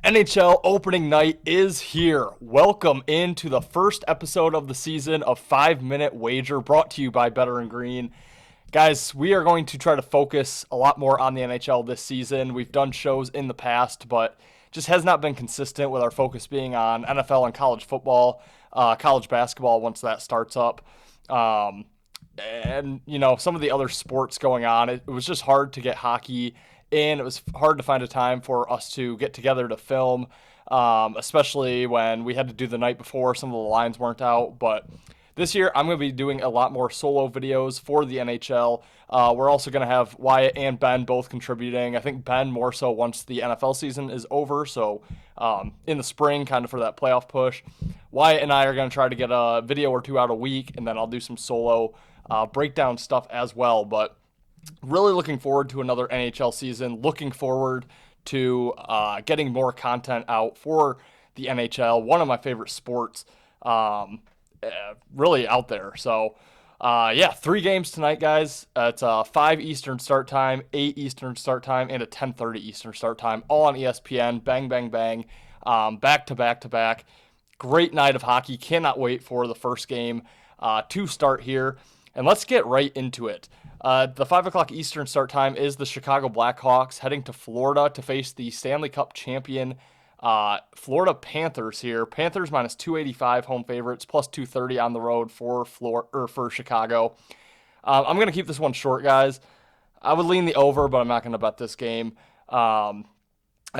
NHL opening night is here. Welcome into the first episode of the season of 5 Minute Wager, brought to you by Better and Green. Guys, we are going to try to focus a lot more on the NHL this season. We've done shows in the past, but just has not been consistent with our focus being on NFL and college football, college basketball once that starts up. And, some of the other sports going on. It was just hard to get hockey in. It was hard to find a time for us to get together to film, especially when we had to do the night before. Some of the lines weren't out. But this year, I'm going to be doing a lot more solo videos for the NHL. We're also going to have Wyatt and Ben both contributing. I think Ben more so once the NFL season is over. So in the spring, kind of for that playoff push. Wyatt and I are going to try to get a video or two out a week, and then I'll do some solo breakdown stuff as well. But really looking forward to another NHL season. Looking forward to getting more content out for the NHL. One of my favorite sports, really out there. So, 3 games tonight, guys. It's 5 Eastern start time, 8 Eastern start time, and a 10:30 Eastern start time, all on ESPN. Bang, bang, bang. Back to back to back. Great night of hockey. Cannot wait for the first game to start here. And let's get right into it. The 5 o'clock Eastern start time is the Chicago Blackhawks heading to Florida to face the Stanley Cup champion Florida Panthers here. Panthers minus 285 home favorites, plus 230 on the road for Chicago. I'm going to keep this one short, guys. I would lean the over, but I'm not going to bet this game. I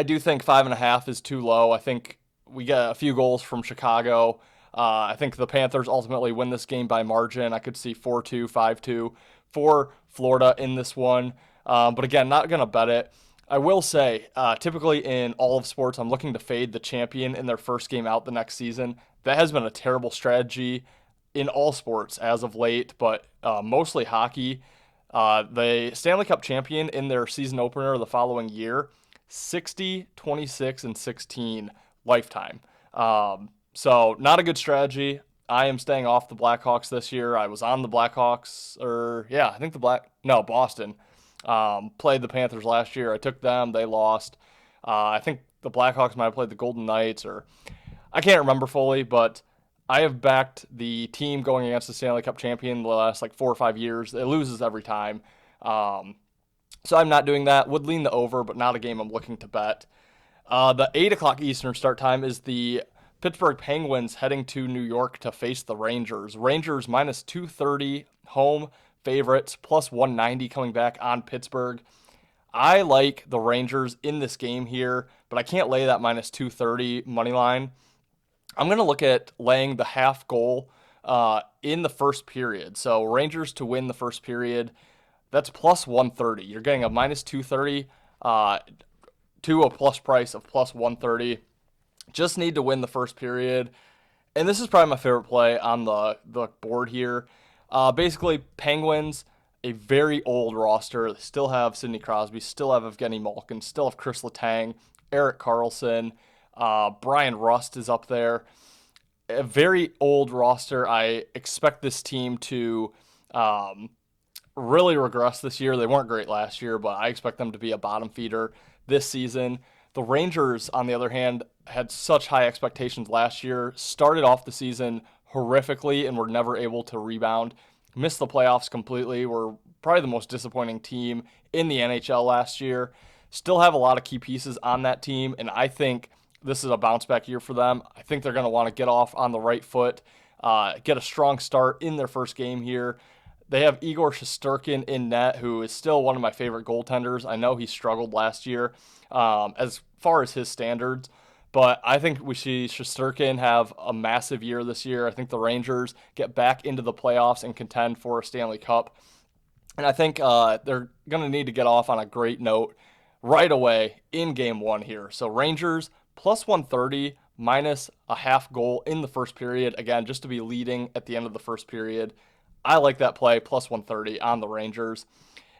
do think 5.5 is too low. I think we get a few goals from Chicago. I think the Panthers ultimately win this game by margin. I could see 4-2, 5-2 for Florida in this one. But again, not going to bet it. I will say, typically in all of sports, I'm looking to fade the champion in their first game out the next season. That has been a terrible strategy in all sports as of late, but mostly hockey. The Stanley Cup champion in their season opener the following year, 60, 26, and 16 lifetime. So not a good strategy. I am staying off the Blackhawks this year. I was on the Blackhawks, Boston. Played the Panthers last year. I took them. They lost. I think the Blackhawks might have played the Golden Knights, or I can't remember fully, but I have backed the team going against the Stanley Cup champion the last 4 or 5 years. It loses every time. So I'm not doing that. Would lean the over, but not a game I'm looking to bet. The 8 o'clock Eastern start time is the Pittsburgh Penguins heading to New York to face the Rangers. Rangers minus 230 home favorites, plus 190 coming back on Pittsburgh. I like the Rangers in this game here, but I can't lay that minus 230 money line. I'm going to look at laying the half goal in the first period. So Rangers to win the first period, that's plus 130. You're getting a minus 230 to a plus price of plus 130. Just need to win the first period. And this is probably my favorite play on the board here. Basically, Penguins, a very old roster. They still have Sidney Crosby, still have Evgeny Malkin, still have Chris Letang, Erik Karlsson, Brian Rust is up there. A very old roster. I expect this team to really regress this year. They weren't great last year, but I expect them to be a bottom feeder this season. The Rangers, on the other hand, had such high expectations last year, started off the season horrifically and were never able to rebound, missed the playoffs completely, were probably the most disappointing team in the NHL last year. Still have a lot of key pieces on that team, and I think this is a bounce back year for them. I think they're going to want to get off on the right foot, get a strong start in their first game here. They have Igor Shesterkin in net, who is still one of my favorite goaltenders. I know he struggled last year as far as his standards, but I think we see Shesterkin have a massive year this year. I think the Rangers get back into the playoffs and contend for a Stanley Cup. And I think they're going to need to get off on a great note right away in game one here. So Rangers plus 130 minus a half goal in the first period. Again, just to be leading at the end of the first period. I like that play, plus 130 on the Rangers.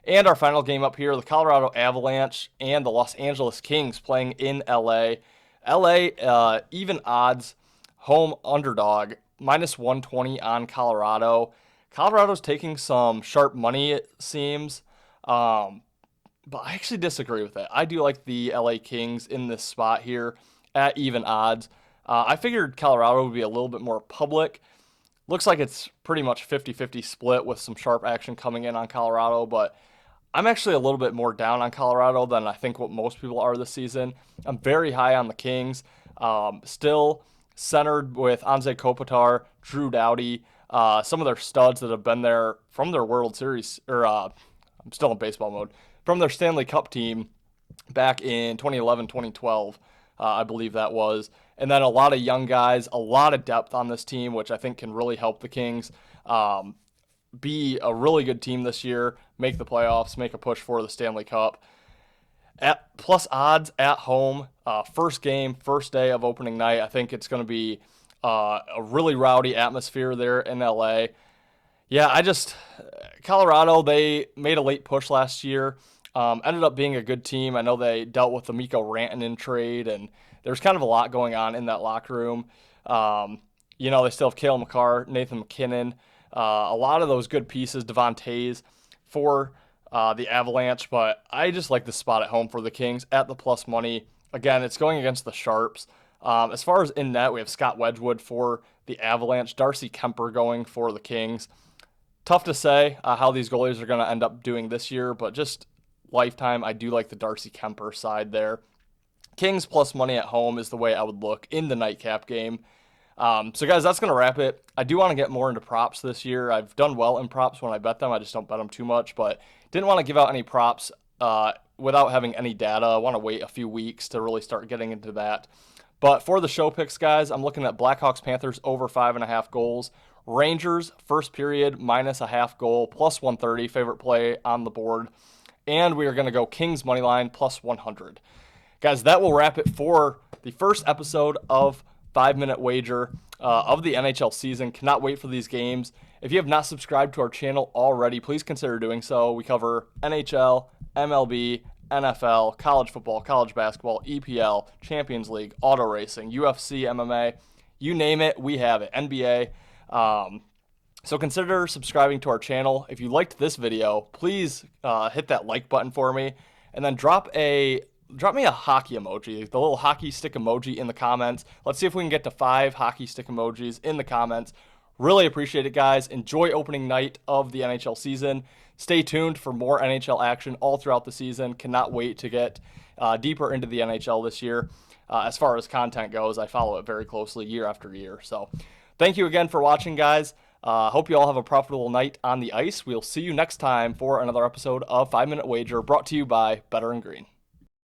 And our final game up here, the Colorado Avalanche and the Los Angeles Kings playing in LA. LA, even odds, home underdog, minus 120 on Colorado. Colorado's taking some sharp money, it seems. but I actually disagree with it. I do like the LA Kings in this spot here at even odds. I figured Colorado would be a little bit more public. Looks like it's pretty much 50-50 split with some sharp action coming in on Colorado, but I'm actually a little bit more down on Colorado than I think what most people are this season. I'm very high on the Kings. Still centered with Anze Kopitar, Drew Doughty, some of their studs that have been there from their World Series, or I'm still in baseball mode, from their Stanley Cup team back in 2011, 2012, I believe that was. And then a lot of young guys, a lot of depth on this team, which I think can really help the Kings be a really good team this year, make the playoffs, make a push for the Stanley Cup. At plus odds at home, first game, first day of opening night, I think it's going to be a really rowdy atmosphere there in LA. Yeah, Colorado, they made a late push last year. Ended up being a good team. I know they dealt with the Mikko Rantanen trade, and there's kind of a lot going on in that locker room. They still have Cale Makar, Nathan McKinnon, a lot of those good pieces, Devon Tays for the Avalanche, but I just like the spot at home for the Kings at the plus money. Again, it's going against the Sharps. As far as in net, we have Scott Wedgwood for the Avalanche, Darcy Kemper going for the Kings. Tough to say how these goalies are going to end up doing this year, but just lifetime, I do like the Darcy Kemper side there. Kings plus money at home is the way I would look in the nightcap game. So guys, that's going to wrap it. I do want to get more into props this year. I've done well in props when I bet them. I just don't bet them too much, but didn't want to give out any props without having any data. I want to wait a few weeks to really start getting into that. But for the show picks, guys, I'm looking at Blackhawks Panthers over 5.5 goals. Rangers first period minus a half goal plus 130, favorite play on the board. And we are going to go Kings money line plus 100. Guys, that will wrap it for the first episode of 5-Minute Wager of the NHL season. Cannot wait for these games. If you have not subscribed to our channel already, please consider doing so. We cover NHL, MLB, NFL, college football, college basketball, EPL, Champions League, auto racing, UFC, MMA, you name it, we have it, NBA. So consider subscribing to our channel. If you liked this video, please hit that like button for me, and then drop me a hockey emoji, the little hockey stick emoji in the comments. Let's see if we can get to 5 hockey stick emojis in the comments. Really appreciate it, guys. Enjoy opening night of the NHL season. Stay tuned for more NHL action all throughout the season. Cannot wait to get deeper into the NHL this year. As far as content goes, I follow it very closely year after year. So thank you again for watching, guys. Hope you all have a profitable night on the ice. We'll see you next time for another episode of 5-Minute Wager brought to you by Better and Green.